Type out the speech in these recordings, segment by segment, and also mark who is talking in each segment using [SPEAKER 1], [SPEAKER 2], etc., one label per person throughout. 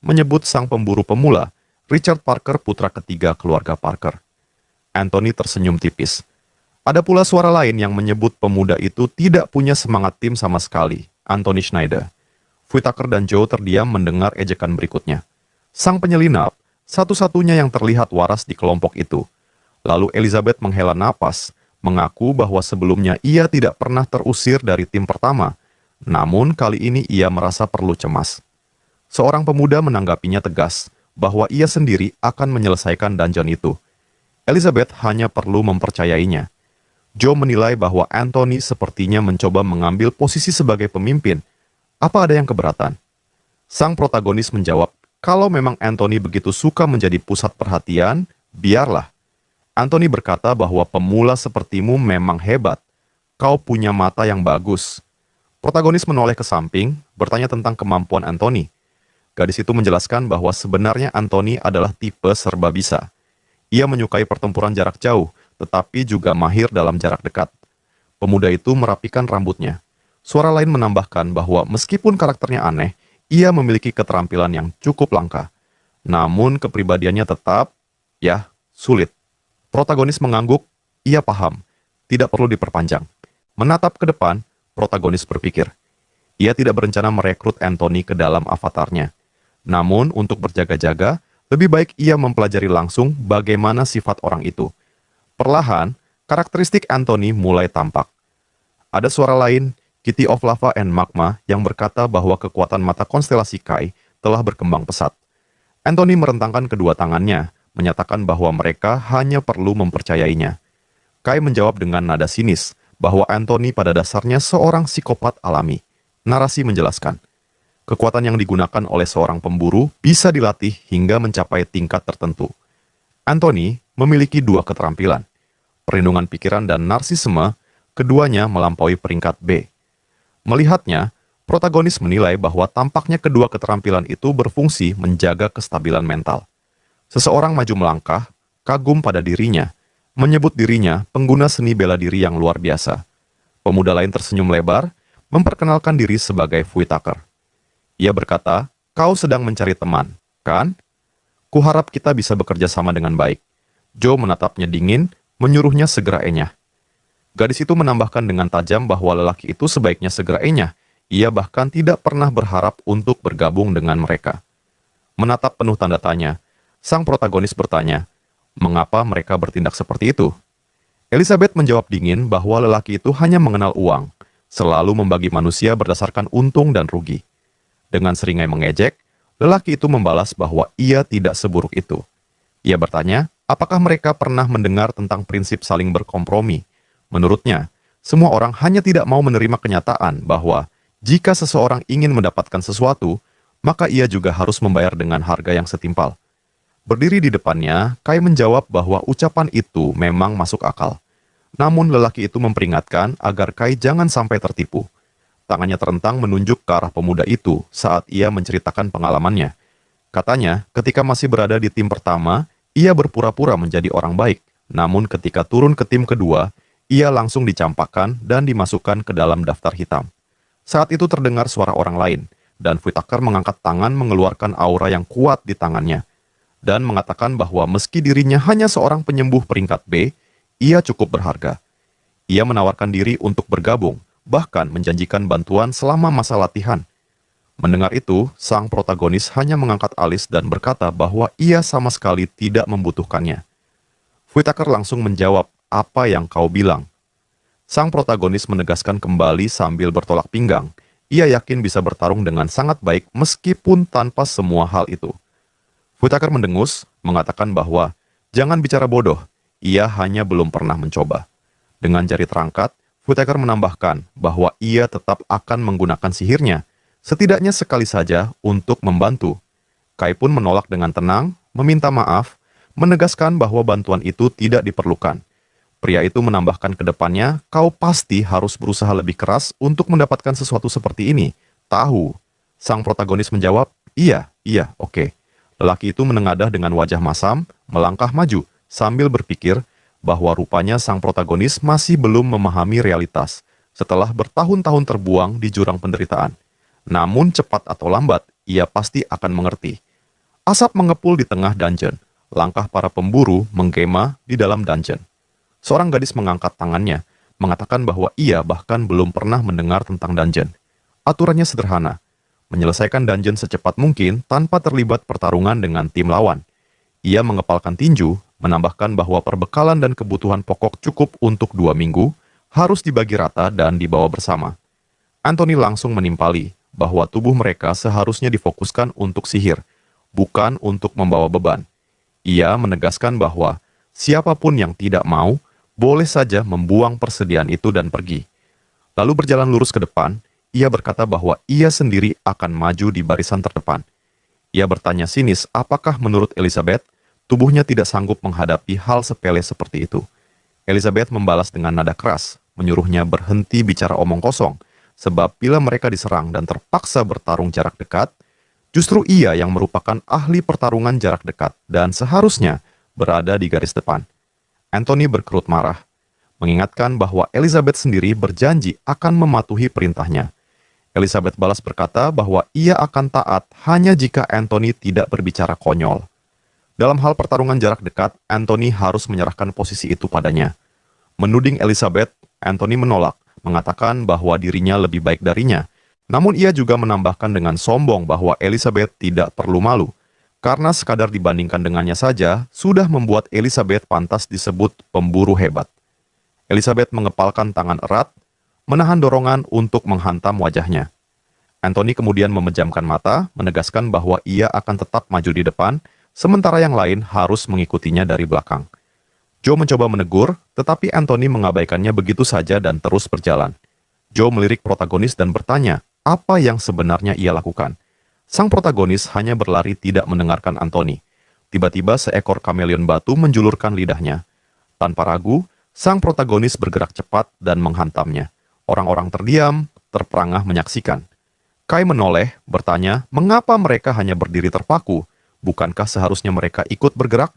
[SPEAKER 1] menyebut sang pemburu pemula, Richard Parker, putra ketiga keluarga Parker. Anthony tersenyum tipis. Ada pula suara lain yang menyebut pemuda itu tidak punya semangat tim sama sekali, Anthony Schneider. Whittaker dan Joe terdiam mendengar ejekan berikutnya. Sang penyelinap, satu-satunya yang terlihat waras di kelompok itu. Lalu Elizabeth menghela napas, mengaku bahwa sebelumnya ia tidak pernah terusir dari tim pertama, namun kali ini ia merasa perlu cemas. Seorang pemuda menanggapinya tegas, bahwa ia sendiri akan menyelesaikan dungeon itu. Elizabeth hanya perlu mempercayainya. Joe menilai bahwa Anthony sepertinya mencoba mengambil posisi sebagai pemimpin. Apa ada yang keberatan? Sang protagonis menjawab, kalau memang Anthony begitu suka menjadi pusat perhatian, biarlah. Anthony berkata bahwa pemula sepertimu memang hebat. Kau punya mata yang bagus. Protagonis menoleh ke samping, bertanya tentang kemampuan Anthony. Gadis itu menjelaskan bahwa sebenarnya Anthony adalah tipe serba bisa. Ia menyukai pertempuran jarak jauh, tetapi juga mahir dalam jarak dekat. Pemuda itu merapikan rambutnya. Suara lain menambahkan bahwa meskipun karakternya aneh, ia memiliki keterampilan yang cukup langka. Namun kepribadiannya tetap, sulit. Protagonis mengangguk, ia paham, tidak perlu diperpanjang. Menatap ke depan, protagonis berpikir. Ia tidak berencana merekrut Anthony ke dalam avatarnya. Namun, untuk berjaga-jaga, lebih baik ia mempelajari langsung bagaimana sifat orang itu. Perlahan, karakteristik Anthony mulai tampak. Ada suara lain, Kitty of Lava and Magma, yang berkata bahwa kekuatan mata konstelasi Kai telah berkembang pesat. Anthony merentangkan kedua tangannya, menyatakan bahwa mereka hanya perlu mempercayainya. Kai menjawab dengan nada sinis, bahwa Anthony pada dasarnya seorang psikopat alami. Narasi menjelaskan, kekuatan yang digunakan oleh seorang pemburu bisa dilatih hingga mencapai tingkat tertentu. Anthony memiliki dua keterampilan, perlindungan pikiran dan narsisme, keduanya melampaui peringkat B. Melihatnya, protagonis menilai bahwa tampaknya kedua keterampilan itu berfungsi menjaga kestabilan mental. Seseorang maju melangkah, kagum pada dirinya, menyebut dirinya pengguna seni bela diri yang luar biasa. Pemuda lain tersenyum lebar, memperkenalkan diri sebagai Whittaker. Ia berkata, kau sedang mencari teman, kan? Kuharap kita bisa bekerja sama dengan baik. Joe menatapnya dingin, menyuruhnya segera enyah. Gadis itu menambahkan dengan tajam bahwa lelaki itu sebaiknya segera enyah. Ia bahkan tidak pernah berharap untuk bergabung dengan mereka. Menatap penuh tanda tanya, sang protagonis bertanya, mengapa mereka bertindak seperti itu? Elizabeth menjawab dingin bahwa lelaki itu hanya mengenal uang, selalu membagi manusia berdasarkan untung dan rugi. Dengan seringai mengejek, lelaki itu membalas bahwa ia tidak seburuk itu. Ia bertanya, apakah mereka pernah mendengar tentang prinsip saling berkompromi? Menurutnya, semua orang hanya tidak mau menerima kenyataan bahwa jika seseorang ingin mendapatkan sesuatu, maka ia juga harus membayar dengan harga yang setimpal. Berdiri di depannya, Kai menjawab bahwa ucapan itu memang masuk akal. Namun lelaki itu memperingatkan agar Kai jangan sampai tertipu. Tangannya terentang menunjuk ke arah pemuda itu saat ia menceritakan pengalamannya. Katanya, ketika masih berada di tim pertama, ia berpura-pura menjadi orang baik. Namun ketika turun ke tim kedua, ia langsung dicampakkan dan dimasukkan ke dalam daftar hitam. Saat itu terdengar suara orang lain, dan Whittaker mengangkat tangan mengeluarkan aura yang kuat di tangannya, dan mengatakan bahwa meski dirinya hanya seorang penyembuh peringkat B, ia cukup berharga. Ia menawarkan diri untuk bergabung, bahkan menjanjikan bantuan selama masa latihan. Mendengar itu, sang protagonis hanya mengangkat alis dan berkata bahwa ia sama sekali tidak membutuhkannya. Whittaker langsung menjawab, apa yang kau bilang? Sang protagonis menegaskan kembali sambil bertolak pinggang. Ia yakin bisa bertarung dengan sangat baik meskipun tanpa semua hal itu. Whittaker mendengus, mengatakan bahwa jangan bicara bodoh, ia hanya belum pernah mencoba. Dengan jari terangkat, Whittaker menambahkan bahwa ia tetap akan menggunakan sihirnya, setidaknya sekali saja untuk membantu. Kai pun menolak dengan tenang, meminta maaf, menegaskan bahwa bantuan itu tidak diperlukan. Pria itu menambahkan ke depannya, kau pasti harus berusaha lebih keras untuk mendapatkan sesuatu seperti ini. Tahu. Sang protagonis menjawab, iya, oke. Lelaki itu menengadah dengan wajah masam, melangkah maju, sambil berpikir bahwa rupanya sang protagonis masih belum memahami realitas setelah bertahun-tahun terbuang di jurang penderitaan. Namun cepat atau lambat, ia pasti akan mengerti. Asap mengepul di tengah dungeon. Langkah para pemburu menggema di dalam dungeon. Seorang gadis mengangkat tangannya, mengatakan bahwa ia bahkan belum pernah mendengar tentang dungeon. Aturannya sederhana, menyelesaikan dungeon secepat mungkin tanpa terlibat pertarungan dengan tim lawan. Ia mengepalkan tinju, menambahkan bahwa perbekalan dan kebutuhan pokok cukup untuk 2 minggu, harus dibagi rata dan dibawa bersama. Anthony langsung menimpali bahwa tubuh mereka seharusnya difokuskan untuk sihir, bukan untuk membawa beban. Ia menegaskan bahwa siapapun yang tidak mau, boleh saja membuang persediaan itu dan pergi. Lalu berjalan lurus ke depan, ia berkata bahwa ia sendiri akan maju di barisan terdepan. Ia bertanya sinis apakah menurut Elizabeth, tubuhnya tidak sanggup menghadapi hal sepele seperti itu. Elizabeth membalas dengan nada keras, menyuruhnya berhenti bicara omong kosong, sebab bila mereka diserang dan terpaksa bertarung jarak dekat, justru ia yang merupakan ahli pertarungan jarak dekat dan seharusnya berada di garis depan. Anthony berkerut marah, mengingatkan bahwa Elizabeth sendiri berjanji akan mematuhi perintahnya. Elizabeth balas berkata bahwa ia akan taat hanya jika Anthony tidak berbicara konyol. Dalam hal pertarungan jarak dekat, Anthony harus menyerahkan posisi itu padanya. Menuding Elizabeth, Anthony menolak, mengatakan bahwa dirinya lebih baik darinya. Namun ia juga menambahkan dengan sombong bahwa Elizabeth tidak perlu malu, karena sekadar dibandingkan dengannya saja, sudah membuat Elizabeth pantas disebut pemburu hebat. Elizabeth mengepalkan tangan erat, menahan dorongan untuk menghantam wajahnya. Anthony kemudian memejamkan mata, menegaskan bahwa ia akan tetap maju di depan, sementara yang lain harus mengikutinya dari belakang. Joe mencoba menegur, tetapi Anthony mengabaikannya begitu saja dan terus berjalan. Joe melirik protagonis dan bertanya, apa yang sebenarnya ia lakukan. Sang protagonis hanya berlari tidak mendengarkan Anthony. Tiba-tiba seekor kameleon batu menjulurkan lidahnya. Tanpa ragu, sang protagonis bergerak cepat dan menghantamnya. Orang-orang terdiam, terperangah menyaksikan. Kai menoleh, bertanya, mengapa mereka hanya berdiri terpaku? Bukankah seharusnya mereka ikut bergerak?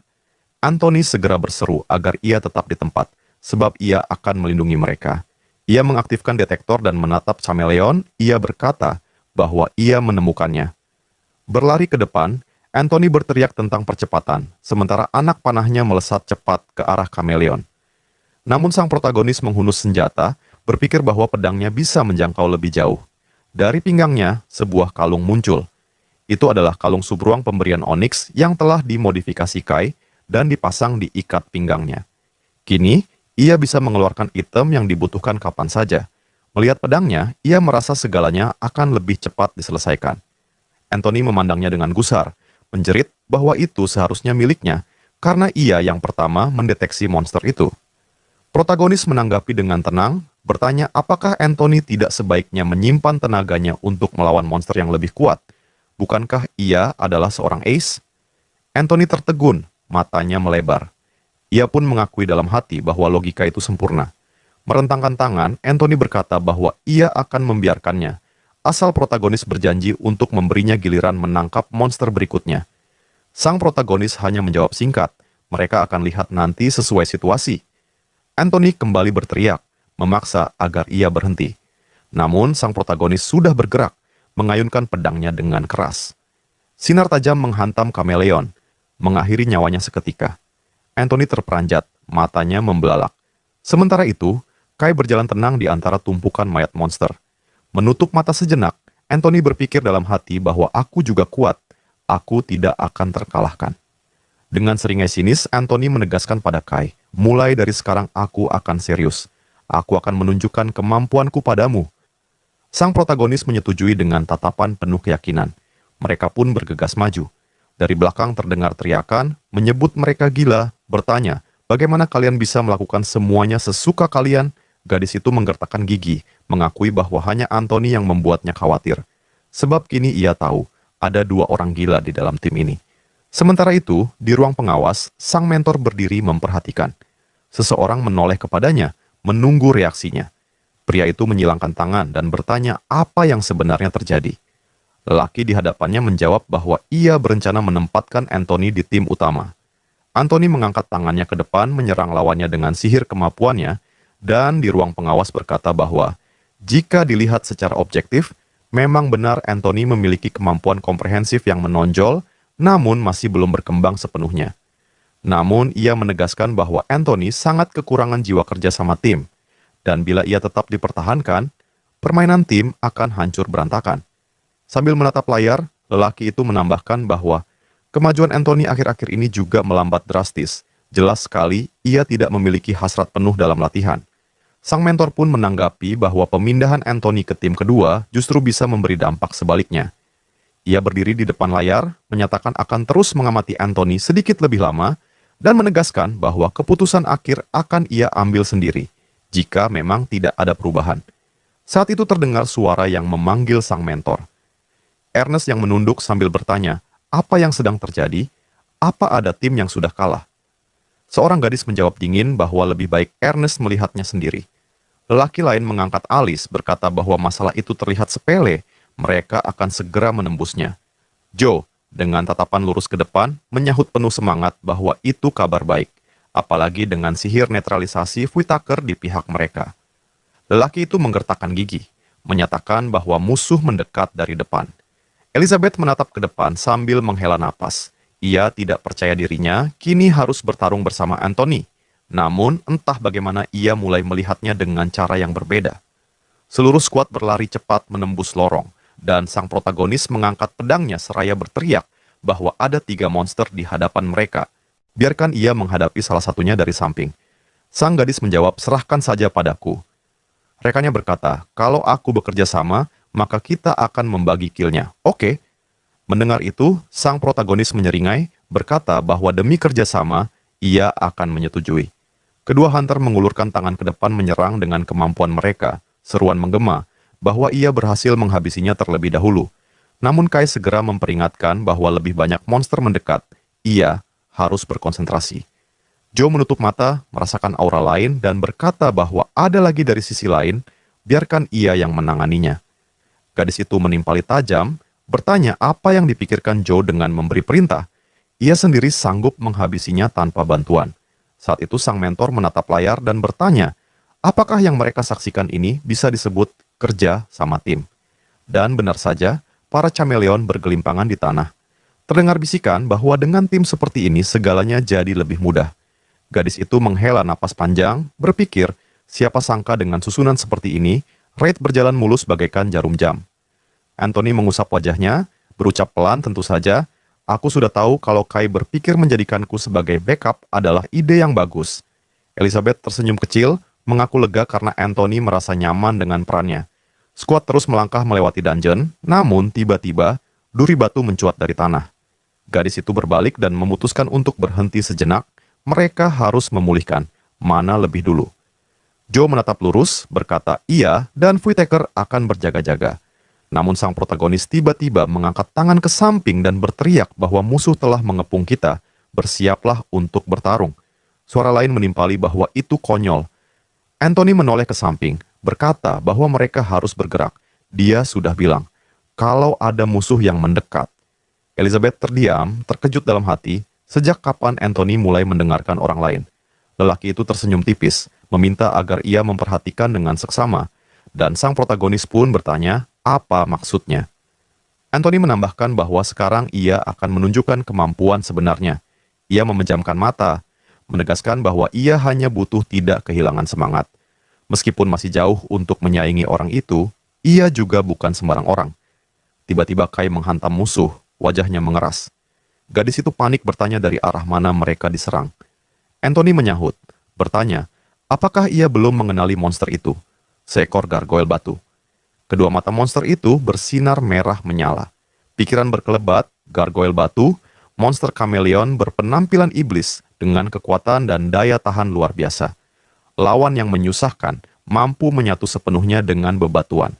[SPEAKER 1] Anthony segera berseru agar ia tetap di tempat, sebab ia akan melindungi mereka. Ia mengaktifkan detektor dan menatap kameleon, ia berkata bahwa ia menemukannya. Berlari ke depan, Anthony berteriak tentang percepatan, sementara anak panahnya melesat cepat ke arah kameleon. Namun sang protagonis menghunus senjata, berpikir bahwa pedangnya bisa menjangkau lebih jauh. Dari pinggangnya, sebuah kalung muncul. Itu adalah kalung subruang pemberian Onyx yang telah dimodifikasi Kai dan dipasang di ikat pinggangnya. Kini, ia bisa mengeluarkan item yang dibutuhkan kapan saja. Melihat pedangnya, ia merasa segalanya akan lebih cepat diselesaikan. Anthony memandangnya dengan gusar, menjerit bahwa itu seharusnya miliknya, karena ia yang pertama mendeteksi monster itu. Protagonis menanggapi dengan tenang, bertanya apakah Anthony tidak sebaiknya menyimpan tenaganya untuk melawan monster yang lebih kuat. Bukankah ia adalah seorang ace? Anthony tertegun, matanya melebar. Ia pun mengakui dalam hati bahwa logika itu sempurna. Merentangkan tangan, Anthony berkata bahwa ia akan membiarkannya, asal protagonis berjanji untuk memberinya giliran menangkap monster berikutnya. Sang protagonis hanya menjawab singkat, mereka akan lihat nanti sesuai situasi. Anthony kembali berteriak, memaksa agar ia berhenti. Namun sang protagonis sudah bergerak, mengayunkan pedangnya dengan keras. Sinar tajam menghantam kameleon, mengakhiri nyawanya seketika. Anthony terperanjat, matanya membelalak. Sementara itu, Kai berjalan tenang di antara tumpukan mayat monster. Menutup mata sejenak, Anthony berpikir dalam hati bahwa aku juga kuat, aku tidak akan terkalahkan. Dengan seringai sinis, Anthony menegaskan pada Kai, mulai dari sekarang aku akan serius. Aku akan menunjukkan kemampuanku padamu. Sang protagonis menyetujui dengan tatapan penuh keyakinan. Mereka pun bergegas maju. Dari belakang terdengar teriakan, menyebut mereka gila, bertanya, bagaimana kalian bisa melakukan semuanya sesuka kalian? Gadis itu menggertakkan gigi, mengakui bahwa hanya Anthony yang membuatnya khawatir. Sebab kini ia tahu, ada 2 orang gila di dalam tim ini. Sementara itu, di ruang pengawas, sang mentor berdiri memperhatikan. Seseorang menoleh kepadanya, menunggu reaksinya. Pria itu menyilangkan tangan dan bertanya apa yang sebenarnya terjadi. Lelaki di hadapannya menjawab bahwa ia berencana menempatkan Anthony di tim utama. Anthony mengangkat tangannya ke depan menyerang lawannya dengan sihir kemampuannya, dan di ruang pengawas berkata bahwa jika dilihat secara objektif, Memang benar Anthony memiliki kemampuan komprehensif yang menonjol, namun masih belum berkembang sepenuhnya. Namun, ia menegaskan bahwa Anthony sangat kekurangan jiwa kerja sama tim, dan bila ia tetap dipertahankan, permainan tim akan hancur berantakan. Sambil menatap layar, lelaki itu menambahkan bahwa kemajuan Anthony akhir-akhir ini juga melambat drastis. Jelas sekali, ia tidak memiliki hasrat penuh dalam latihan. Sang mentor pun menanggapi bahwa pemindahan Anthony ke tim kedua justru bisa memberi dampak sebaliknya. Ia berdiri di depan layar, menyatakan akan terus mengamati Anthony sedikit lebih lama, dan menegaskan bahwa keputusan akhir akan ia ambil sendiri, jika memang tidak ada perubahan. Saat itu terdengar suara yang memanggil sang mentor. Ernest yang menunduk sambil bertanya, apa yang sedang terjadi? Apa ada tim yang sudah kalah? Seorang gadis menjawab dingin bahwa lebih baik Ernest melihatnya sendiri. Lelaki lain mengangkat alis berkata bahwa masalah itu terlihat sepele, mereka akan segera menembusnya. Joe, dengan tatapan lurus ke depan, menyahut penuh semangat bahwa itu kabar baik, apalagi dengan sihir netralisasi Whittaker di pihak mereka. Lelaki itu menggertakkan gigi, menyatakan bahwa musuh mendekat dari depan. Elizabeth menatap ke depan sambil menghela napas. Ia tidak percaya dirinya kini harus bertarung bersama Anthony. Namun, entah bagaimana ia mulai melihatnya dengan cara yang berbeda. Seluruh skuad berlari cepat menembus lorong, dan sang protagonis mengangkat pedangnya seraya berteriak bahwa ada 3 monster di hadapan mereka. Biarkan ia menghadapi salah satunya dari samping. Sang gadis menjawab, serahkan saja padaku. Rekannya berkata, kalau aku bekerja sama, maka kita akan membagi kill-nya. Oke. Mendengar itu, sang protagonis menyeringai, berkata bahwa demi kerjasama, ia akan menyetujui. Kedua hunter mengulurkan tangan ke depan menyerang dengan kemampuan mereka. Seruan menggema, bahwa ia berhasil menghabisinya terlebih dahulu. Namun Kai segera memperingatkan bahwa lebih banyak monster mendekat. Ia harus berkonsentrasi. Joe menutup mata, merasakan aura lain, dan berkata bahwa ada lagi dari sisi lain, biarkan ia yang menanganinya. Gadis itu menimpali tajam, bertanya apa yang dipikirkan Joe dengan memberi perintah. Ia sendiri sanggup menghabisinya tanpa bantuan. Saat itu sang mentor menatap layar dan bertanya, apakah yang mereka saksikan ini bisa disebut kerja sama tim? Dan benar saja, para chameleon bergelimpangan di tanah. Terdengar bisikan bahwa dengan tim seperti ini segalanya jadi lebih mudah. Gadis itu menghela napas panjang, berpikir, siapa sangka dengan susunan seperti ini, raid berjalan mulus bagaikan jarum jam. Anthony mengusap wajahnya, berucap pelan tentu saja, aku sudah tahu kalau Kai berpikir menjadikanku sebagai backup adalah ide yang bagus. Elizabeth tersenyum kecil, mengaku lega karena Anthony merasa nyaman dengan perannya. Skuad terus melangkah melewati dungeon, namun tiba-tiba, duri batu mencuat dari tanah. Gadis itu berbalik dan memutuskan untuk berhenti sejenak, mereka harus memulihkan, mana lebih dulu. Joe menatap lurus, berkata iya, dan Whittaker akan berjaga-jaga. Namun sang protagonis tiba-tiba mengangkat tangan ke samping dan berteriak bahwa musuh telah mengepung kita, bersiaplah untuk bertarung. Suara lain menimpali bahwa itu konyol. Anthony menoleh ke samping, berkata bahwa mereka harus bergerak. Dia sudah bilang, kalau ada musuh yang mendekat. Elizabeth terdiam, terkejut dalam hati, sejak kapan Anthony mulai mendengarkan orang lain. Lelaki itu tersenyum tipis, meminta agar ia memperhatikan dengan seksama, dan sang protagonis pun bertanya, apa maksudnya? Anthony menambahkan bahwa sekarang ia akan menunjukkan kemampuan sebenarnya. Ia memejamkan mata, menegaskan bahwa ia hanya butuh tidak kehilangan semangat. Meskipun masih jauh untuk menyaingi orang itu, ia juga bukan sembarang orang. Tiba-tiba Kai menghantam musuh, wajahnya mengeras. Gadis itu panik bertanya dari arah mana mereka diserang. Anthony menyahut, bertanya, apakah ia belum mengenali monster itu? Seekor gargoyle batu. Kedua mata monster itu bersinar merah menyala. Pikiran berkelebat, gargoyle batu, monster kameleon berpenampilan iblis dengan kekuatan dan daya tahan luar biasa. Lawan yang menyusahkan mampu menyatu sepenuhnya dengan bebatuan.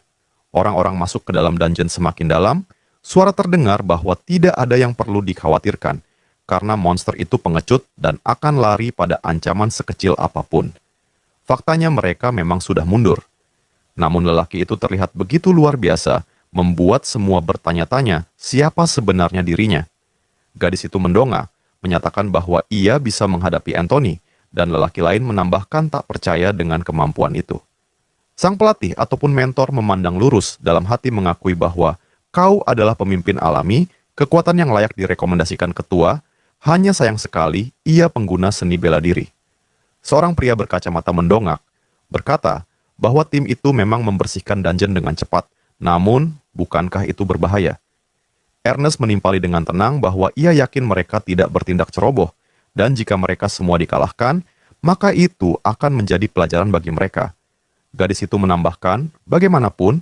[SPEAKER 1] Orang-orang masuk ke dalam dungeon semakin dalam, suara terdengar bahwa tidak ada yang perlu dikhawatirkan, karena monster itu pengecut dan akan lari pada ancaman sekecil apapun. Faktanya mereka memang sudah mundur. Namun lelaki itu terlihat begitu luar biasa, membuat semua bertanya-tanya siapa sebenarnya dirinya. Gadis itu mendongak, menyatakan bahwa ia bisa menghadapi Anthony, dan lelaki lain menambahkan tak percaya dengan kemampuan itu. Sang pelatih ataupun mentor memandang lurus dalam hati mengakui bahwa kau adalah pemimpin alami, kekuatan yang layak direkomendasikan ketua, hanya sayang sekali ia pengguna seni bela diri. Seorang pria berkacamata mendongak, berkata bahwa tim itu memang membersihkan dungeon dengan cepat, namun bukankah itu berbahaya? Ernest menimpali dengan tenang bahwa ia yakin mereka tidak bertindak ceroboh, dan jika mereka semua dikalahkan, maka itu akan menjadi pelajaran bagi mereka. Gadis itu menambahkan, bagaimanapun,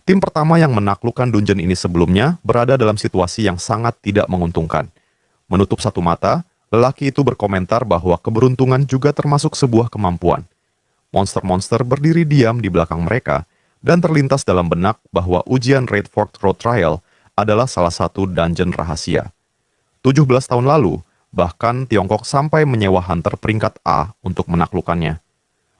[SPEAKER 1] tim pertama yang menaklukkan dungeon ini sebelumnya berada dalam situasi yang sangat tidak menguntungkan. Menutup satu mata, lelaki itu berkomentar bahwa keberuntungan juga termasuk sebuah kemampuan. Monster-monster berdiri diam di belakang mereka, dan terlintas dalam benak bahwa ujian Red Fork Road Trial adalah salah satu dungeon rahasia. 17 tahun lalu, bahkan Tiongkok sampai menyewa hunter peringkat A untuk menaklukkannya.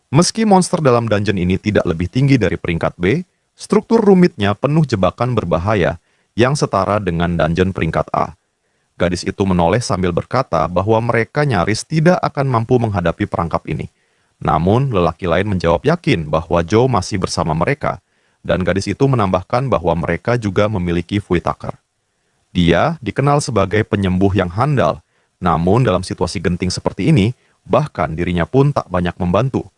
[SPEAKER 1] Meski monster dalam dungeon ini tidak lebih tinggi dari peringkat B, struktur rumitnya penuh jebakan berbahaya yang setara dengan dungeon peringkat A. Gadis itu menoleh sambil berkata bahwa mereka nyaris tidak akan mampu menghadapi perangkap ini. Namun, lelaki lain menjawab yakin bahwa Joe masih bersama mereka, dan gadis itu menambahkan bahwa mereka juga memiliki Fuitaker. Dia dikenal sebagai penyembuh yang handal, namun dalam situasi genting seperti ini, bahkan dirinya pun tak banyak membantu.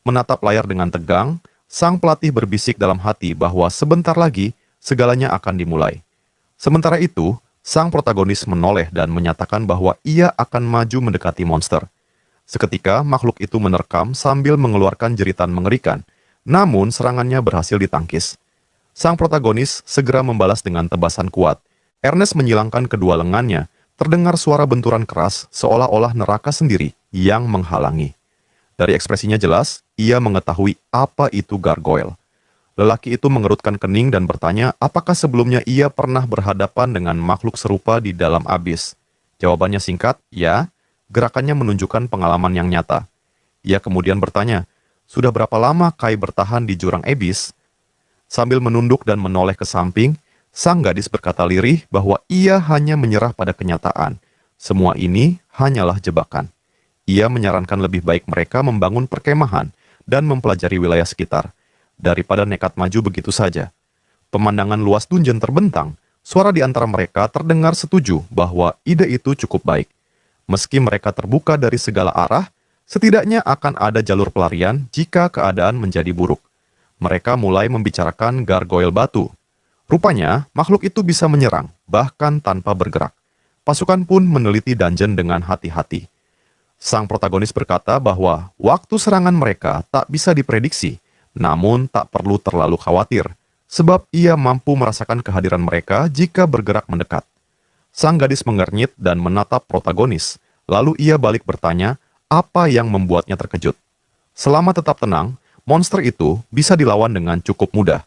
[SPEAKER 1] Menatap layar dengan tegang, sang pelatih berbisik dalam hati bahwa sebentar lagi segalanya akan dimulai. Sementara itu, sang protagonis menoleh dan menyatakan bahwa ia akan maju mendekati monster. Seketika, makhluk itu menerkam sambil mengeluarkan jeritan mengerikan, namun serangannya berhasil ditangkis. Sang protagonis segera membalas dengan tebasan kuat. Ernest menyilangkan kedua lengannya, terdengar suara benturan keras seolah-olah neraka sendiri yang menghalangi. Dari ekspresinya jelas, ia mengetahui apa itu gargoyle. Lelaki itu mengerutkan kening dan bertanya apakah sebelumnya ia pernah berhadapan dengan makhluk serupa di dalam abis. Jawabannya singkat, ya. Gerakannya menunjukkan pengalaman yang nyata. Ia kemudian bertanya, sudah berapa lama Kai bertahan di jurang abis? Sambil menunduk dan menoleh ke samping, sang gadis berkata lirih bahwa ia hanya menyerah pada kenyataan. Semua ini hanyalah jebakan. Ia menyarankan lebih baik mereka membangun perkemahan dan mempelajari wilayah sekitar, daripada nekat maju begitu saja. Pemandangan luas dungeon terbentang, suara di antara mereka terdengar setuju bahwa ide itu cukup baik. Meski mereka terbuka dari segala arah, setidaknya akan ada jalur pelarian jika keadaan menjadi buruk. Mereka mulai membicarakan gargoyle batu. Rupanya, makhluk itu bisa menyerang, bahkan tanpa bergerak. Pasukan pun meneliti dungeon dengan hati-hati. Sang protagonis berkata bahwa waktu serangan mereka tak bisa diprediksi, namun tak perlu terlalu khawatir, sebab ia mampu merasakan kehadiran mereka jika bergerak mendekat. Sang gadis mengernyit dan menatap protagonis, lalu ia balik bertanya apa yang membuatnya terkejut. Selama tetap tenang, monster itu bisa dilawan dengan cukup mudah.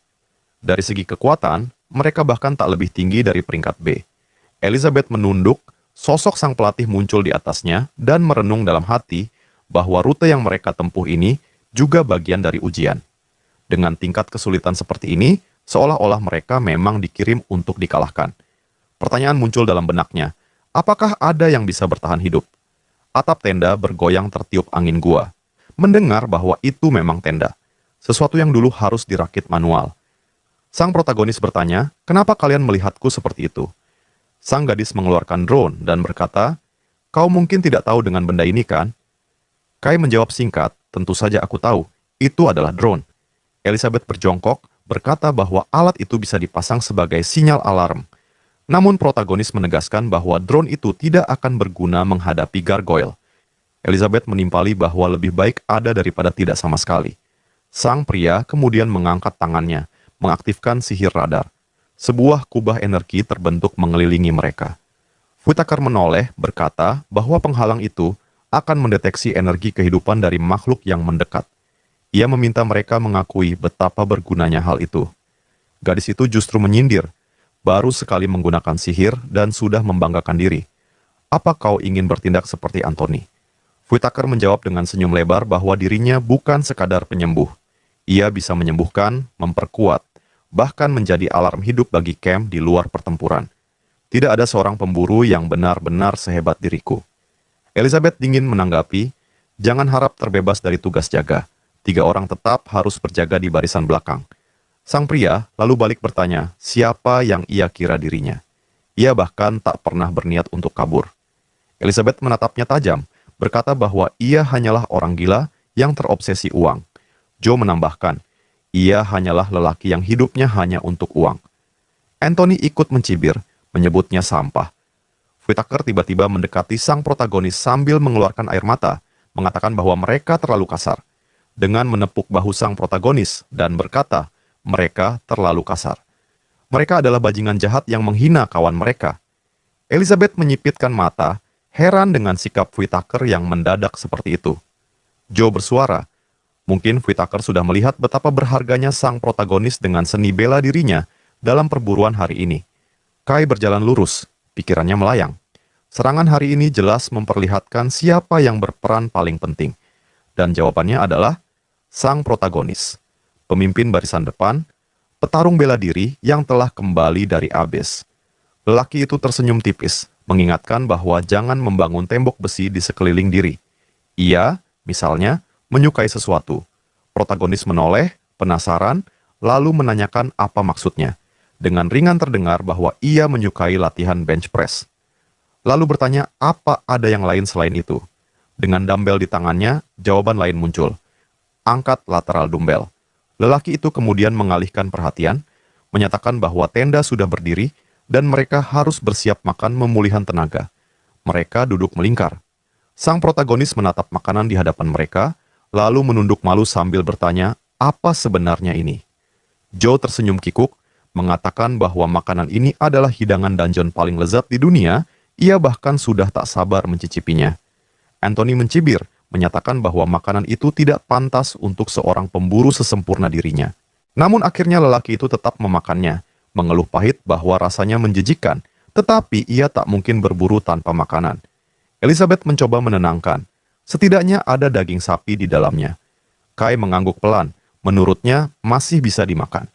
[SPEAKER 1] Dari segi kekuatan, mereka bahkan tak lebih tinggi dari peringkat B. Elizabeth menunduk, sosok sang pelatih muncul di atasnya dan merenung dalam hati bahwa rute yang mereka tempuh ini juga bagian dari ujian. Dengan tingkat kesulitan seperti ini, seolah-olah mereka memang dikirim untuk dikalahkan. Pertanyaan muncul dalam benaknya, apakah ada yang bisa bertahan hidup? Atap tenda bergoyang tertiup angin gua. Mendengar bahwa itu memang tenda, sesuatu yang dulu harus dirakit manual. Sang protagonis bertanya, kenapa kalian melihatku seperti itu? Sang gadis mengeluarkan drone dan berkata, kau mungkin tidak tahu dengan benda ini kan? Kai menjawab singkat, tentu saja aku tahu, itu adalah drone. Elizabeth berjongkok, berkata bahwa alat itu bisa dipasang sebagai sinyal alarm. Namun protagonis menegaskan bahwa drone itu tidak akan berguna menghadapi gargoyle. Elizabeth menimpali bahwa lebih baik ada daripada tidak sama sekali. Sang pria kemudian mengangkat tangannya, mengaktifkan sihir radar. Sebuah kubah energi terbentuk mengelilingi mereka. Fuitaker menoleh berkata bahwa penghalang itu akan mendeteksi energi kehidupan dari makhluk yang mendekat. Ia meminta mereka mengakui betapa bergunanya hal itu. Gadis itu justru menyindir, baru sekali menggunakan sihir dan sudah membanggakan diri. Apa kau ingin bertindak seperti Anthony? Fuitaker menjawab dengan senyum lebar bahwa dirinya bukan sekadar penyembuh. Ia bisa menyembuhkan, memperkuat, bahkan menjadi alarm hidup bagi camp di luar pertempuran. Tidak ada seorang pemburu yang benar-benar sehebat diriku. Elizabeth dingin menanggapi, jangan harap terbebas dari tugas jaga. Tiga orang tetap harus berjaga di barisan belakang. Sang pria lalu balik bertanya siapa yang ia kira dirinya. Ia bahkan tak pernah berniat untuk kabur. Elizabeth menatapnya tajam, berkata bahwa ia hanyalah orang gila yang terobsesi uang. Joe menambahkan, ia hanyalah lelaki yang hidupnya hanya untuk uang. Anthony ikut mencibir, menyebutnya sampah. Whittaker tiba-tiba mendekati sang protagonis sambil mengeluarkan air mata, mengatakan bahwa mereka terlalu kasar. Dengan menepuk bahu sang protagonis dan berkata, mereka terlalu kasar. Mereka adalah bajingan jahat yang menghina kawan mereka. Elizabeth menyipitkan mata, heran dengan sikap Whittaker yang mendadak seperti itu. Joe bersuara, mungkin Whittaker sudah melihat betapa berharganya sang protagonis dengan seni bela dirinya dalam perburuan hari ini. Kai berjalan lurus, pikirannya melayang. Serangan hari ini jelas memperlihatkan siapa yang berperan paling penting. Dan jawabannya adalah sang protagonis, pemimpin barisan depan, petarung bela diri yang telah kembali dari Abyss. Lelaki itu tersenyum tipis, mengingatkan bahwa jangan membangun tembok besi di sekeliling diri. Ia, misalnya, menyukai sesuatu. Protagonis menoleh, penasaran, lalu menanyakan apa maksudnya. Dengan ringan terdengar bahwa ia menyukai latihan bench press. Lalu bertanya apa ada yang lain selain itu. Dengan dumbbell di tangannya, jawaban lain muncul. Angkat lateral dumbbell. Lelaki itu kemudian mengalihkan perhatian, menyatakan bahwa tenda sudah berdiri, dan mereka harus bersiap makan pemulihan tenaga. Mereka duduk melingkar. Sang protagonis menatap makanan di hadapan mereka, lalu menunduk malu sambil bertanya, apa sebenarnya ini? Joe tersenyum kikuk, mengatakan bahwa makanan ini adalah hidangan dungeon paling lezat di dunia, ia bahkan sudah tak sabar mencicipinya. Anthony mencibir, menyatakan bahwa makanan itu tidak pantas untuk seorang pemburu sesempurna dirinya. Namun akhirnya lelaki itu tetap memakannya, mengeluh pahit bahwa rasanya menjijikkan, tetapi ia tak mungkin berburu tanpa makanan. Elizabeth mencoba menenangkan, setidaknya ada daging sapi di dalamnya. Kai mengangguk pelan, menurutnya masih bisa dimakan.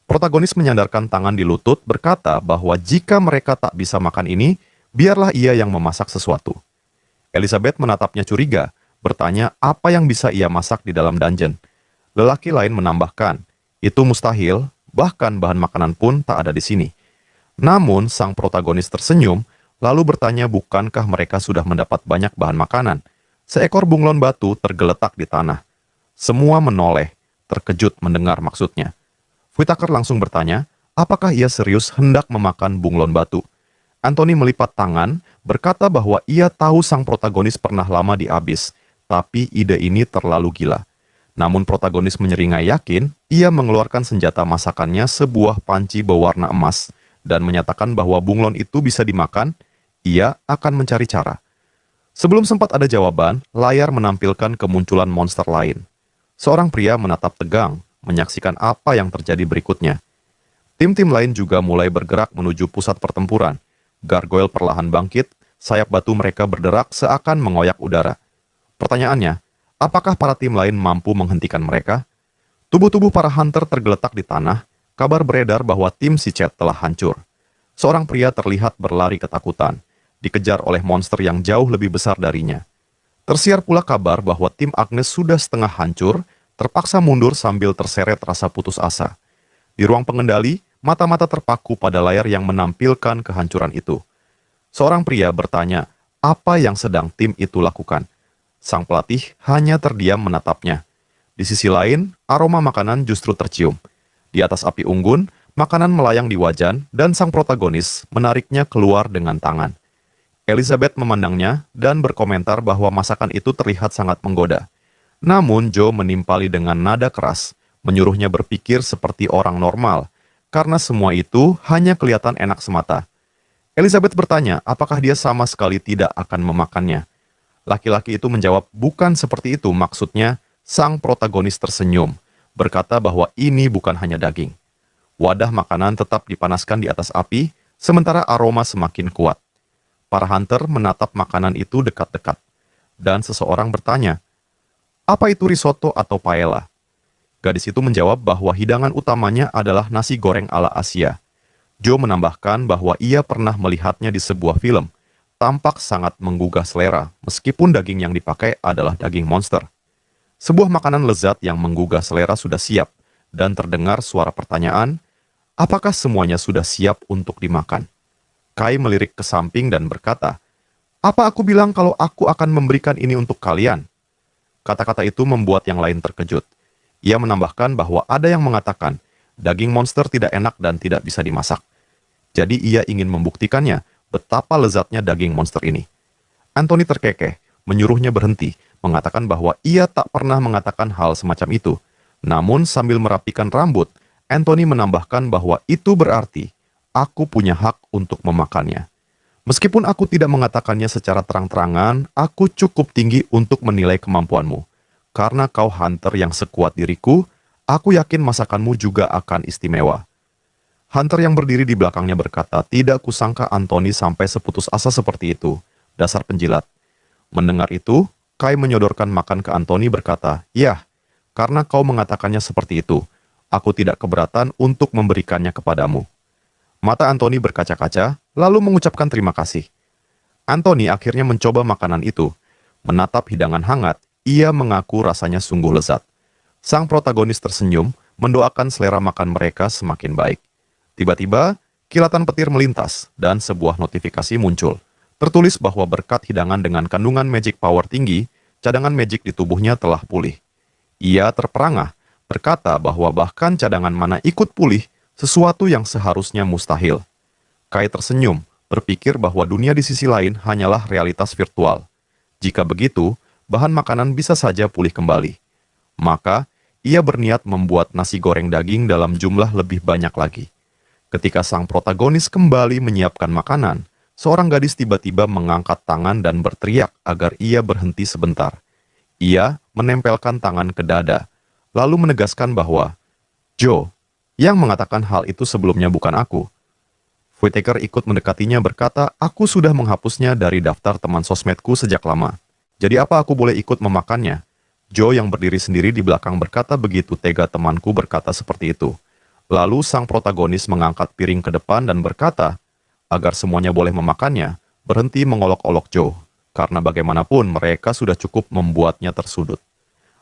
[SPEAKER 1] Protagonis menyandarkan tangan di lutut berkata bahwa jika mereka tak bisa makan ini, biarlah ia yang memasak sesuatu. Elizabeth menatapnya curiga, bertanya apa yang bisa ia masak di dalam dungeon. Lelaki lain menambahkan, itu mustahil, bahkan bahan makanan pun tak ada di sini. Namun, sang protagonis tersenyum, lalu bertanya bukankah mereka sudah mendapat banyak bahan makanan. Seekor bunglon batu tergeletak di tanah. Semua menoleh, terkejut mendengar maksudnya. Whittaker langsung bertanya, apakah ia serius hendak memakan bunglon batu? Anthony melipat tangan, berkata bahwa ia tahu sang protagonis pernah lama di Abyss, tapi ide ini terlalu gila. Namun protagonis menyeringai yakin, ia mengeluarkan senjata masakannya sebuah panci berwarna emas, dan menyatakan bahwa bunglon itu bisa dimakan, ia akan mencari cara. Sebelum sempat ada jawaban, layar menampilkan kemunculan monster lain. Seorang pria menatap tegang, menyaksikan apa yang terjadi berikutnya. Tim-tim lain juga mulai bergerak menuju pusat pertempuran. Gargoyle perlahan bangkit, sayap batu mereka berderak seakan mengoyak udara. Pertanyaannya, apakah para tim lain mampu menghentikan mereka? Tubuh-tubuh para hunter tergeletak di tanah, kabar beredar bahwa tim si Chet telah hancur. Seorang pria terlihat berlari ketakutan, dikejar oleh monster yang jauh lebih besar darinya. Tersiar pula kabar bahwa tim Agnes sudah setengah hancur, terpaksa mundur sambil terseret rasa putus asa. Di ruang pengendali, mata-mata terpaku pada layar yang menampilkan kehancuran itu. Seorang pria bertanya, apa yang sedang tim itu lakukan? Sang pelatih hanya terdiam menatapnya. Di sisi lain, aroma makanan justru tercium. Di atas api unggun, makanan melayang di wajan dan sang protagonis menariknya keluar dengan tangan. Elizabeth memandangnya dan berkomentar bahwa masakan itu terlihat sangat menggoda. Namun Joe menimpali dengan nada keras, menyuruhnya berpikir seperti orang normal, karena semua itu hanya kelihatan enak semata. Elizabeth bertanya apakah dia sama sekali tidak akan memakannya. Laki-laki itu menjawab, bukan seperti itu maksudnya. Sang protagonis tersenyum, berkata bahwa ini bukan hanya daging. Wadah makanan tetap dipanaskan di atas api, sementara aroma semakin kuat. Para hunter menatap makanan itu dekat-dekat. Dan seseorang bertanya, apa itu risotto atau paella? Gadis itu menjawab bahwa hidangan utamanya adalah nasi goreng ala Asia. Joe menambahkan bahwa ia pernah melihatnya di sebuah film. Tampak sangat menggugah selera, meskipun daging yang dipakai adalah daging monster. Sebuah makanan lezat yang menggugah selera sudah siap, dan terdengar suara pertanyaan, apakah semuanya sudah siap untuk dimakan? Kai melirik ke samping dan berkata, apa aku bilang kalau aku akan memberikan ini untuk kalian? Kata-kata itu membuat yang lain terkejut. Ia menambahkan bahwa ada yang mengatakan, daging monster tidak enak dan tidak bisa dimasak. Jadi ia ingin membuktikannya betapa lezatnya daging monster ini. Anthony terkekeh, menyuruhnya berhenti, mengatakan bahwa ia tak pernah mengatakan hal semacam itu. Namun sambil merapikan rambut, Anthony menambahkan bahwa itu berarti aku punya hak untuk memakannya. Meskipun aku tidak mengatakannya secara terang-terangan, aku cukup tinggi untuk menilai kemampuanmu. Karena kau hunter yang sekuat diriku, aku yakin masakanmu juga akan istimewa. Hunter yang berdiri di belakangnya berkata, tidak kusangka Anthony sampai seputus asa seperti itu. Dasar penjilat. Mendengar itu, Kai menyodorkan makan ke Anthony berkata, ya, karena kau mengatakannya seperti itu, aku tidak keberatan untuk memberikannya kepadamu. Mata Anthony berkaca-kaca, lalu mengucapkan terima kasih. Anthony akhirnya mencoba makanan itu. Menatap hidangan hangat, ia mengaku rasanya sungguh lezat. Sang protagonis tersenyum, mendoakan selera makan mereka semakin baik. Tiba-tiba, kilatan petir melintas, dan sebuah notifikasi muncul. Tertulis bahwa berkat hidangan dengan kandungan magic power tinggi, cadangan magic di tubuhnya telah pulih. Ia terperangah, berkata bahwa bahkan cadangan mana ikut pulih, sesuatu yang seharusnya mustahil. Kai tersenyum, berpikir bahwa dunia di sisi lain hanyalah realitas virtual. Jika begitu, bahan makanan bisa saja pulih kembali. Maka, ia berniat membuat nasi goreng daging dalam jumlah lebih banyak lagi. Ketika sang protagonis kembali menyiapkan makanan, seorang gadis tiba-tiba mengangkat tangan dan berteriak agar ia berhenti sebentar. Ia menempelkan tangan ke dada, lalu menegaskan bahwa, Joe, yang mengatakan hal itu sebelumnya bukan aku. Whittaker ikut mendekatinya berkata, aku sudah menghapusnya dari daftar teman sosmedku sejak lama. Jadi apa aku boleh ikut memakannya? Joe yang berdiri sendiri di belakang berkata begitu tega temanku berkata seperti itu. Lalu sang protagonis mengangkat piring ke depan dan berkata, agar semuanya boleh memakannya, berhenti mengolok-olok Joe. Karena bagaimanapun mereka sudah cukup membuatnya tersudut.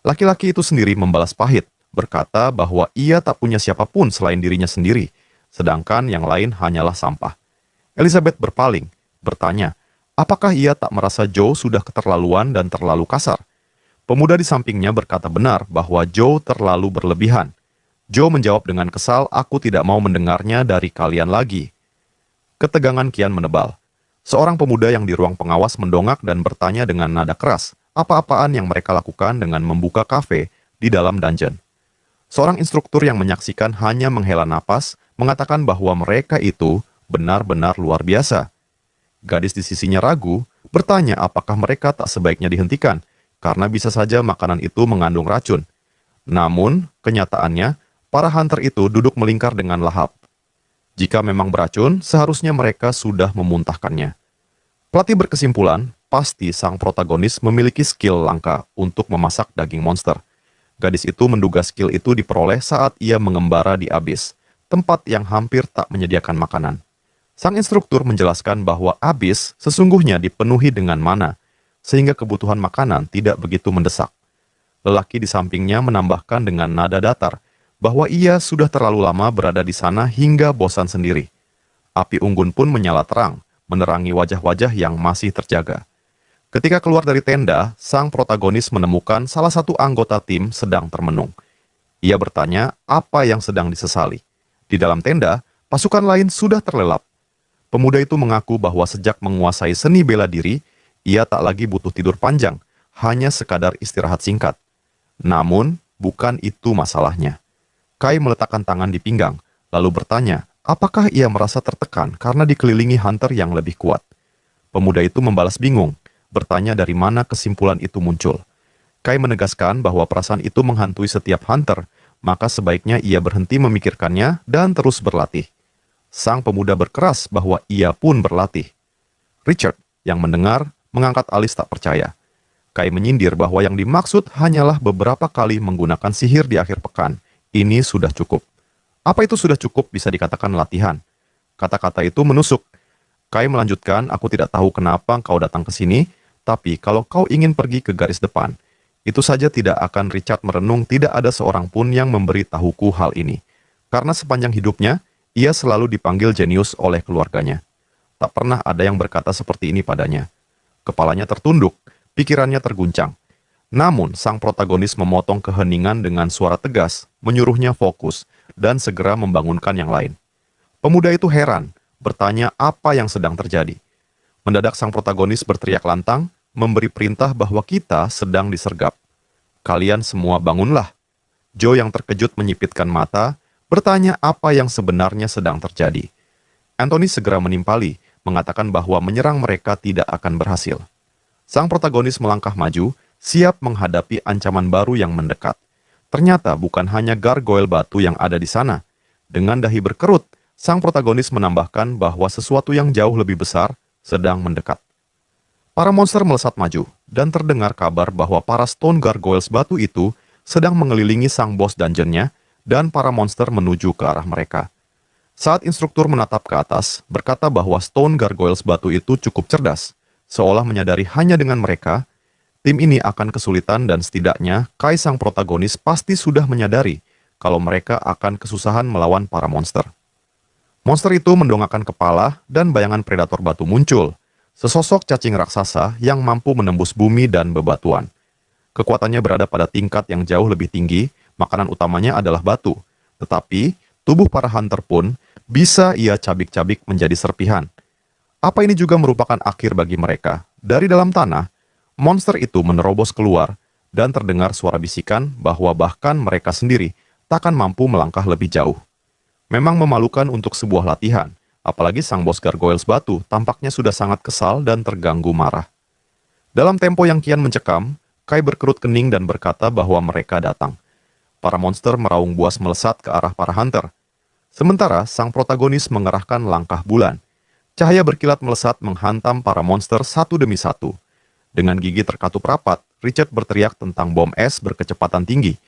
[SPEAKER 1] Laki-laki itu sendiri membalas pahit, berkata bahwa ia tak punya siapapun selain dirinya sendiri, sedangkan yang lain hanyalah sampah. Elizabeth berpaling, bertanya, apakah ia tak merasa Joe sudah keterlaluan dan terlalu kasar? Pemuda di sampingnya berkata benar bahwa Joe terlalu berlebihan. Joe menjawab dengan kesal, aku tidak mau mendengarnya dari kalian lagi. Ketegangan kian menebal. Seorang pemuda yang di ruang pengawas mendongak dan bertanya dengan nada keras, apa-apaan yang mereka lakukan dengan membuka kafe di dalam dungeon. Seorang instruktur yang menyaksikan hanya menghela napas, mengatakan bahwa mereka itu benar-benar luar biasa. Gadis di sisinya ragu, bertanya apakah mereka tak sebaiknya dihentikan, karena bisa saja makanan itu mengandung racun. Namun, kenyataannya, para hunter itu duduk melingkar dengan lahap. Jika memang beracun, seharusnya mereka sudah memuntahkannya. Pelatih berkesimpulan, pasti sang protagonis memiliki skill langka untuk memasak daging monster. Gadis itu menduga skill itu diperoleh saat ia mengembara di Abyss, tempat yang hampir tak menyediakan makanan. Sang instruktur menjelaskan bahwa Abyss sesungguhnya dipenuhi dengan mana, sehingga kebutuhan makanan tidak begitu mendesak. Lelaki di sampingnya menambahkan dengan nada datar, bahwa ia sudah terlalu lama berada di sana hingga bosan sendiri. Api unggun pun menyala terang, menerangi wajah-wajah yang masih terjaga. Ketika keluar dari tenda, sang protagonis menemukan salah satu anggota tim sedang termenung. Ia bertanya apa yang sedang disesali. Di dalam tenda, pasukan lain sudah terlelap. Pemuda itu mengaku bahwa sejak menguasai seni bela diri, ia tak lagi butuh tidur panjang, hanya sekadar istirahat singkat. Namun, bukan itu masalahnya. Kai meletakkan tangan di pinggang, lalu bertanya, apakah ia merasa tertekan karena dikelilingi hunter yang lebih kuat. Pemuda itu membalas bingung, bertanya dari mana kesimpulan itu muncul. Kai menegaskan bahwa perasaan itu menghantui setiap hunter, maka sebaiknya ia berhenti memikirkannya dan terus berlatih. Sang pemuda berkeras bahwa ia pun berlatih. Richard, yang mendengar, mengangkat alis tak percaya. Kai menyindir bahwa yang dimaksud hanyalah beberapa kali menggunakan sihir di akhir pekan. Ini sudah cukup. Apa itu sudah cukup bisa dikatakan latihan? Kata-kata itu menusuk. Kai melanjutkan, aku tidak tahu kenapa kau datang ke sini, tapi kalau kau ingin pergi ke garis depan, Itu saja tidak akan Richard merenung tidak ada seorang pun yang memberi tahuku hal ini. Karena sepanjang hidupnya, ia selalu dipanggil jenius oleh keluarganya. Tak pernah ada yang berkata seperti ini padanya. Kepalanya tertunduk, pikirannya terguncang. Namun, sang protagonis memotong keheningan dengan suara tegas, menyuruhnya fokus, dan segera membangunkan yang lain. Pemuda itu heran, bertanya apa yang sedang terjadi. Mendadak sang protagonis berteriak lantang, memberi perintah bahwa kita sedang disergap. Kalian semua bangunlah. Joe yang terkejut menyipitkan mata, bertanya apa yang sebenarnya sedang terjadi. Anthony segera menimpali, mengatakan bahwa menyerang mereka tidak akan berhasil. Sang protagonis melangkah maju, siap menghadapi ancaman baru yang mendekat. Ternyata bukan hanya gargoyle batu yang ada di sana. Dengan dahi berkerut, sang protagonis menambahkan bahwa sesuatu yang jauh lebih besar sedang mendekat. Para monster melesat maju, dan terdengar kabar bahwa para stone gargoyles batu itu sedang mengelilingi sang bos dungeonnya, dan para monster menuju ke arah mereka. Saat instruktur menatap ke atas, berkata bahwa stone gargoyles batu itu cukup cerdas, seolah menyadari hanya dengan mereka, tim ini akan kesulitan dan setidaknya Kai sang protagonis pasti sudah menyadari kalau mereka akan kesusahan melawan para monster. Monster itu mendongakkan kepala dan bayangan predator batu muncul, sesosok cacing raksasa yang mampu menembus bumi dan bebatuan. Kekuatannya berada pada tingkat yang jauh lebih tinggi, makanan utamanya adalah batu, tetapi tubuh para hunter pun bisa ia cabik-cabik menjadi serpihan. Apa ini juga merupakan akhir bagi mereka? Dari dalam tanah, monster itu menerobos keluar, dan terdengar suara bisikan bahwa bahkan mereka sendiri takkan mampu melangkah lebih jauh. Memang memalukan untuk sebuah latihan, apalagi sang bos gargoyles batu tampaknya sudah sangat kesal dan terganggu marah. Dalam tempo yang kian mencekam, Kai berkerut kening dan berkata bahwa mereka datang. Para monster meraung buas melesat ke arah para hunter. Sementara sang protagonis mengerahkan langkah bulan. Cahaya berkilat melesat menghantam para monster satu demi satu. Dengan gigi terkatup rapat, Richard berteriak tentang bom es berkecepatan tinggi,